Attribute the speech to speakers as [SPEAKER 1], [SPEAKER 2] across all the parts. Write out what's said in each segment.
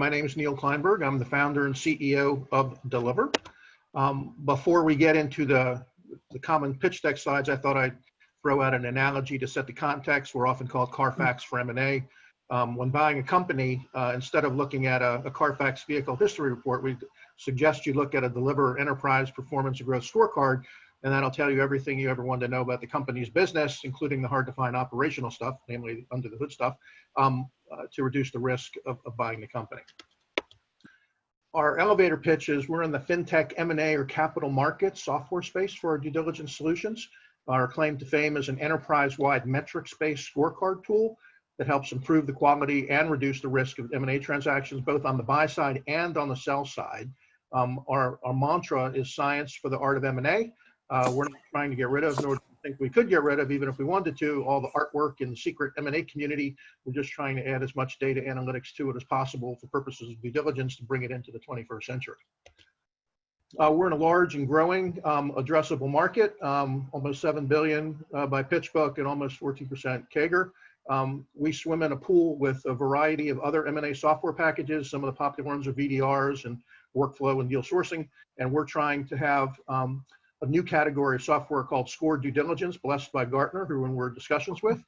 [SPEAKER 1] my name is Neil Kleinberg. I'm the founder and CEO of Diliver. Before we get into the common pitch deck slides, I thought I'd throw out an analogy to set the context. We're often called Carfax for M&A. When buying a company, instead of looking at a Carfax vehicle history report, we suggest you look at a Diliver Enterprise Performance and Growth Scorecard, and that'll tell you everything you ever wanted to know about the company's business, including the hard-to-find operational stuff, namely under-the-hood stuff, to reduce the risk of buying the company. Our elevator pitch is we're in the FinTech M&A or capital markets software space for our due diligence solutions. Our claim to fame is an enterprise-wide metrics-based scorecard tool that helps improve the quality and reduce the risk of M&A transactions, both on the buy side and on the sell side. Our mantra is science for the art of M&A. We're not trying to get rid of, nor do we think we could get rid of, even if we wanted to, all the artwork in the secret M&A community. We're just trying to add as much data analytics to it as possible for purposes of due diligence to bring it into the 21st century. We're in a large and growing addressable market, almost $7 billion by PitchBook and almost 14% CAGR. We swim in a pool with a variety of other M&A software packages. Some of the popular ones are VDRs and workflow and deal sourcing. And we're trying to have a new category of software called Score Due Diligence, blessed by Gartner, who we're in discussions with.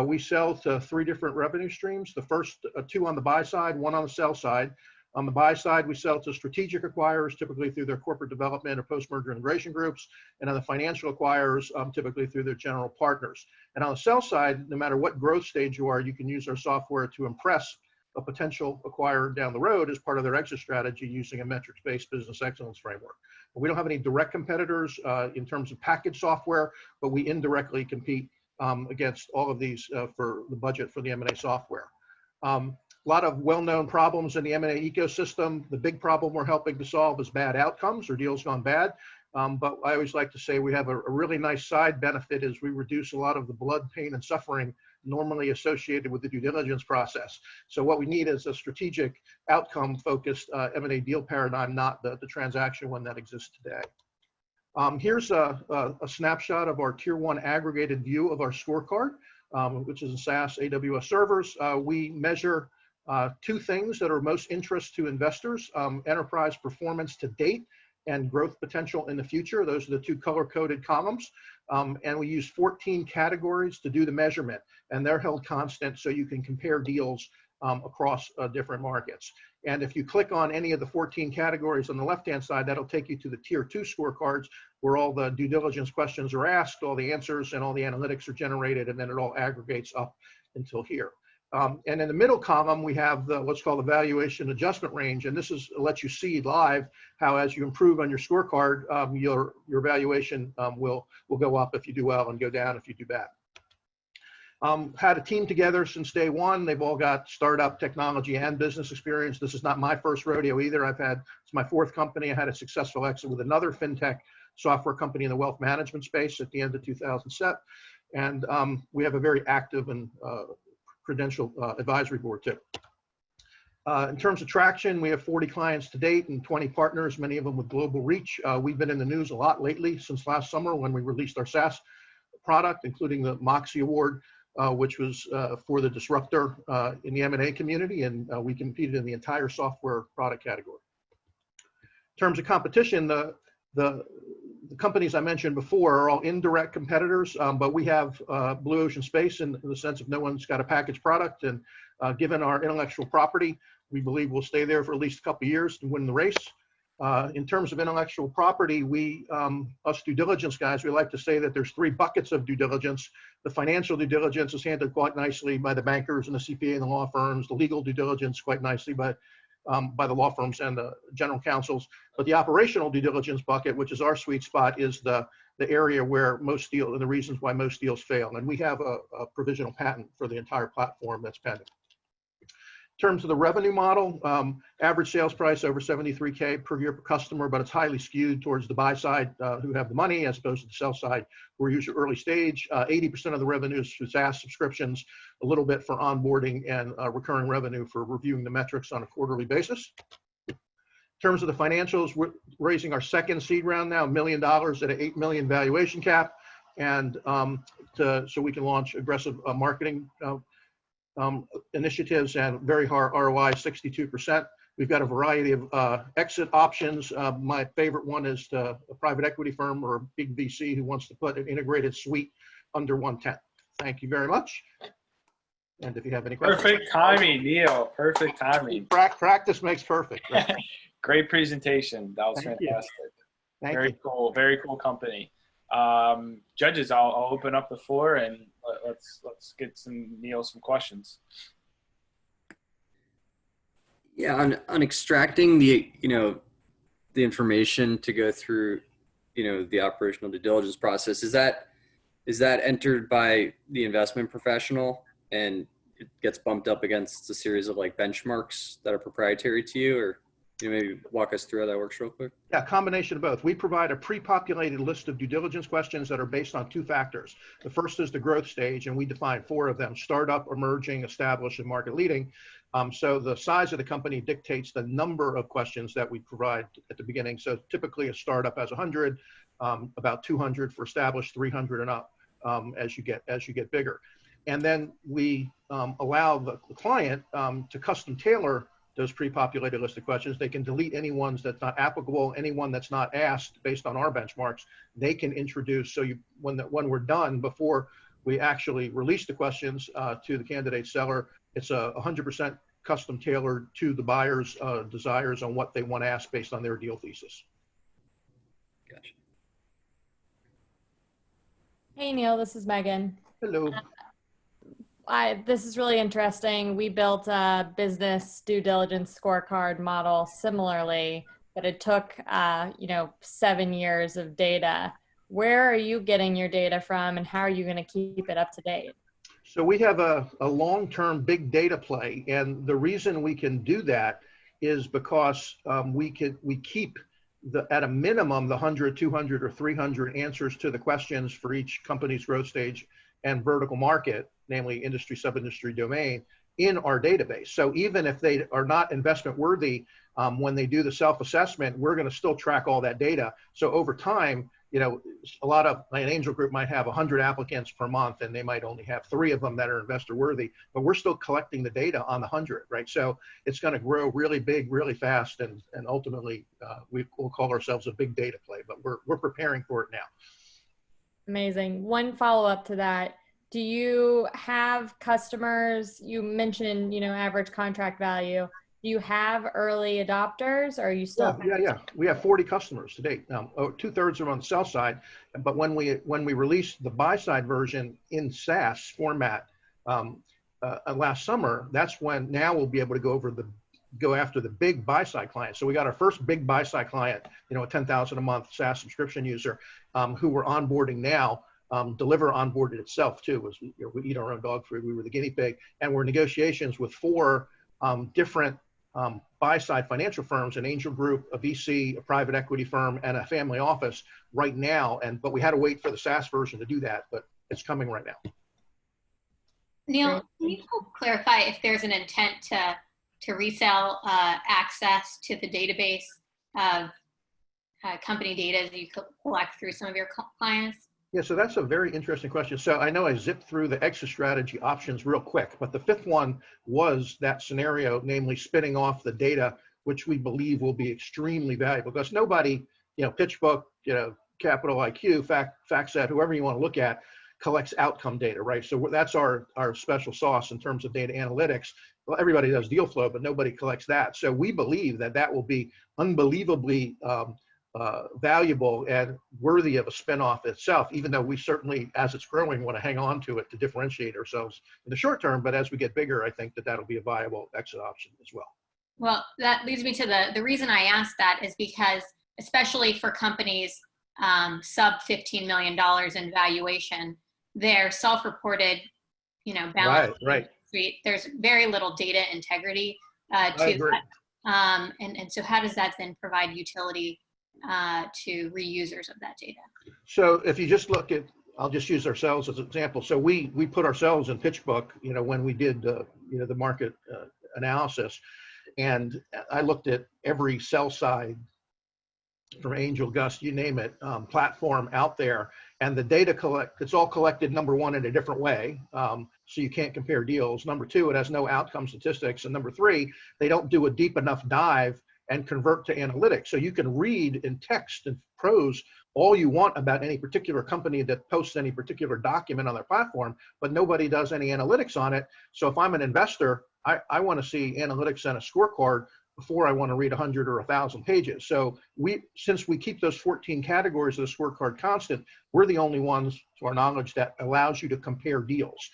[SPEAKER 1] We sell to 3 different revenue streams. The first 2 on the buy side, 1 on the sell side. On the buy side, we sell to strategic acquirers, typically through their corporate development or post-merger integration groups, and on the financial acquirers, typically through their general partners. And on the sell side, no matter what growth stage you are, you can use our software to impress a potential acquirer down the road as part of their exit strategy using a metrics-based business excellence framework. We don't have any direct competitors in terms of package software, but we indirectly compete against all of these for the budget for the M&A software. A lot of well-known problems in the M&A ecosystem. The big problem we're helping to solve is bad outcomes or deals gone bad. But I always like to say we have a really nice side benefit is we reduce a lot of the blood, pain, and suffering normally associated with the due diligence process. So what we need is a strategic outcome-focused M&A deal paradigm, not the transaction one that exists today. Here's a snapshot of our Tier 1 aggregated view of our scorecard, which is in SaaS AWS servers. We measure 2 things that are most interest to investors, enterprise performance to date and growth potential in the future. Those are the 2 color-coded columns. And we use 14 categories to do the measurement, and they're held constant so you can compare deals across different markets. And if you click on any of the 14 categories on the left-hand side, that'll take you to the Tier 2 scorecards where all the due diligence questions are asked, all the answers and all the analytics are generated, and then it all aggregates up until here. And in the middle column, we have what's called the valuation adjustment range. And this lets you see live how as you improve on your scorecard, your valuation will go up if you do well and go down if you do bad. Had a team together since day one. They've all got startup technology and business experience. This is not my first rodeo either. It's my 4th company. I had a successful exit with another FinTech software company in the wealth management space at the end of 2007. And we have a very active and credential advisory board too. In terms of traction, we have 40 clients to date and 20 partners, many of them with global reach. We've been in the news a lot lately since last summer when we released our SaaS product, including the Moxie Award, which was for the disruptor in the M&A community, and we competed in the entire software product category. In terms of competition, the companies I mentioned before are all indirect competitors, but we have blue ocean space in the sense of no one's got a packaged product. And given our intellectual property, we believe we'll stay there for at least a couple of years to win the race. In terms of intellectual property, us due diligence guys, we like to say that there's 3 buckets of due diligence. The financial due diligence is handled quite nicely by the bankers and the CPA and the law firms. The legal due diligence quite nicely by the law firms and the general counsels. But the operational due diligence bucket, which is our sweet spot, is the area where most deals, and the reasons why most deals fail. And we have a provisional patent for the entire platform that's pending. In terms of the revenue model, average sales price over $73K per year per customer, but it's highly skewed towards the buy side who have the money as opposed to the sell side. We're usually early stage. 80% of the revenue is through SaaS subscriptions, a little bit for onboarding and recurring revenue for reviewing the metrics on a quarterly basis. In terms of the financials, we're raising our 2nd seed round now, $1 million at an $8 million valuation cap, and so we can launch aggressive marketing initiatives and very high ROI, 62%. We've got a variety of exit options. My favorite one is a private equity firm or a big VC who wants to put an integrated suite under 110. Thank you very much. And if you have any questions.
[SPEAKER 2] Perfect timing, Neil. Perfect timing.
[SPEAKER 1] Practice makes perfect. Right?
[SPEAKER 2] Great presentation. That was fantastic. Very cool. Very cool company. Judges, I'll open up the floor and let's get Neil some questions.
[SPEAKER 3] Yeah, on extracting the the information to go through the operational due diligence process, is that entered by the investment professional and it gets bumped up against a series of like benchmarks that are proprietary to you, or maybe walk us through how that works real quick?
[SPEAKER 1] Yeah, combination of both. We provide a pre-populated list of due diligence questions that are based on 2 factors. The first is the growth stage, and we define 4 of them: startup, emerging, established, and market leading. So the size of the company dictates the number of questions that we provide at the beginning. So typically a startup has 100, about 200 for established, 300 and up as you get bigger. And then we allow the client to custom tailor those pre-populated list of questions. They can delete any ones that's not applicable, anyone that's not asked based on our benchmarks. They can introduce, so when we're done, before we actually release the questions to the candidate seller, it's 100% custom tailored to the buyer's desires on what they want to ask based on their deal thesis.
[SPEAKER 3] Gotcha.
[SPEAKER 4] Hey Neil, this is Megan.
[SPEAKER 1] Hello.
[SPEAKER 4] This is really interesting. We built a business due diligence scorecard model similarly, but it took 7 years of data. Where are you getting your data from, and how are you going to keep it up to date?
[SPEAKER 1] So we have a long-term big data play, and the reason we can do that is because we keep at a minimum the 100, 200, or 300 answers to the questions for each company's growth stage and vertical market, namely industry, sub-industry, domain, in our database. So even if they are not investment worthy, when they do the self-assessment, we're going to still track all that data. So over time, a lot of an angel group might have 100 applicants per month, and they might only have 3 of them that are investor worthy, but we're still collecting the data on the 100, right? So it's going to grow really big, really fast, and ultimately we'll call ourselves a big data play, but we're preparing for it now.
[SPEAKER 4] Amazing. One follow-up to that. Do you have customers, you mentioned, average contract value. Do you have early adopters, or are you still?
[SPEAKER 1] Yeah. We have 40 customers to date. 2/3 are on the sell side, but when we released the buy side version in SaaS format last summer, that's when now we'll be able to go after the big buy side clients. So we got our first big buy side client, a $10,000 a month SaaS subscription user, who we're onboarding now. Diliver onboarded itself too. We eat our own dog food. We were the guinea pig, and we're in negotiations with 4 different buy-side financial firms, an angel group, a VC, a private equity firm, and a family office right now. But we had to wait for the SaaS version to do that, but it's coming right now.
[SPEAKER 5] Neil, can you clarify if there's an intent to resell access to the database of company data that you collect through some of your clients?
[SPEAKER 1] Yeah, so that's a very interesting question. So I know I zipped through the exit strategy options real quick, but the 5th one was that scenario, namely spinning off the data, which we believe will be extremely valuable, because nobody, PitchBook, Capital IQ, FactSet, whoever you want to look at, collects outcome data, right? So that's our special sauce in terms of data analytics. Well, everybody does deal flow, but nobody collects that. So we believe that will be unbelievably valuable and worthy of a spinoff itself, even though we certainly, as it's growing, want to hang on to it to differentiate ourselves in the short term. But as we get bigger, I think that'll be a viable exit option as well.
[SPEAKER 5] Well, that leads me to the reason I asked that is because, especially for companies sub $15 million in valuation, their self-reported, balance sheet, there's very little data integrity to that. And so how does that then provide utility to reusers of that data?
[SPEAKER 1] So if you just look at, I'll just use ourselves as an example. So we put ourselves in PitchBook, when we did the market analysis, and I looked at every sell side from Angel, Gust, you name it, platform out there. And the data it's all collected, number one, in a different way. So you can't compare deals. Number two, it has no outcome statistics. And number three, they don't do a deep enough dive and convert to analytics. So you can read in text and prose all you want about any particular company that posts any particular document on their platform, but nobody does any analytics on it. So if I'm an investor, I want to see analytics and a scorecard before I want to read 100 or 1,000 pages. So since we keep those 14 categories of the scorecard constant, we're the only ones, to our knowledge, that allows you to compare deals.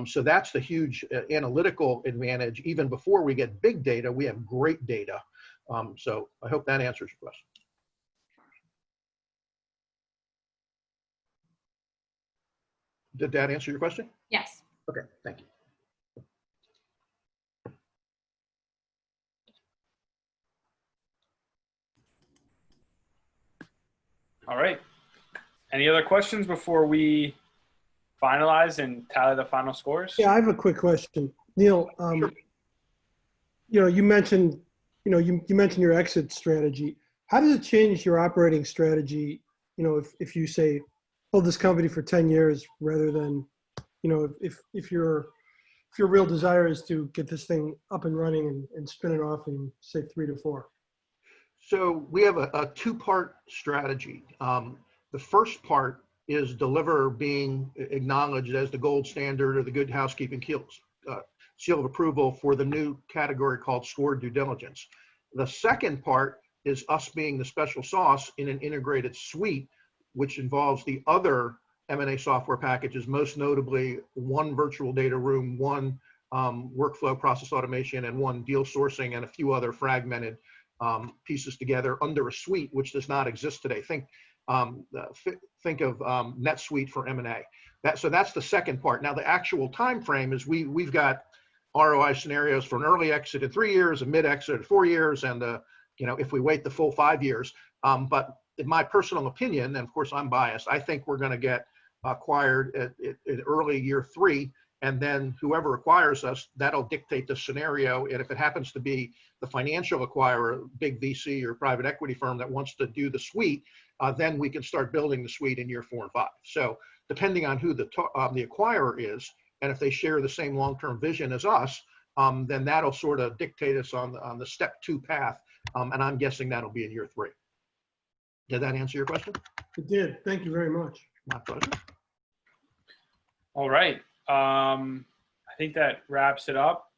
[SPEAKER 1] So that's the huge analytical advantage. Even before we get big data, we have great data. So I hope that answers your question. Did that answer your question?
[SPEAKER 5] Yes.
[SPEAKER 1] Okay, thank you.
[SPEAKER 2] All right. Any other questions before we finalize and tally the final scores?
[SPEAKER 6] Yeah, I have a quick question. Neil,
[SPEAKER 1] Sure.
[SPEAKER 6] You mentioned, you mentioned your exit strategy. How does it change your operating strategy, if you say, hold this company for 10 years rather than, if your real desire is to get this thing up and running and spin it off in, say, 3 to 4?
[SPEAKER 1] So we have a two-part strategy. The first part is Diliver being acknowledged as the gold standard or the good housekeeping seal of approval for the new category called scored due diligence. The second part is us being the special sauce in an integrated suite, which involves the other M&A software packages, most notably one virtual data room, one workflow process automation, and one deal sourcing, and a few other fragmented pieces together under a suite which does not exist today. Think of NetSuite for M&A. So that's the second part. Now the actual time frame is we've got ROI scenarios for an early exit in 3 years, a mid exit at 4 years, and if we wait the full 5 years. But in my personal opinion, and of course I'm biased, I think we're going to get acquired at early year 3. And then whoever acquires us, that'll dictate the scenario. And if it happens to be the financial acquirer, big VC or private equity firm that wants to do the suite, then we can start building the suite in year 4 and 5. So depending on who the acquirer is, and if they share the same long-term vision as us, then that'll sort of dictate us on the step 2 path. And I'm guessing that'll be in year 3. Did that answer your question?
[SPEAKER 6] It did. Thank you very much.
[SPEAKER 1] My pleasure.
[SPEAKER 2] All right. I think that wraps it up.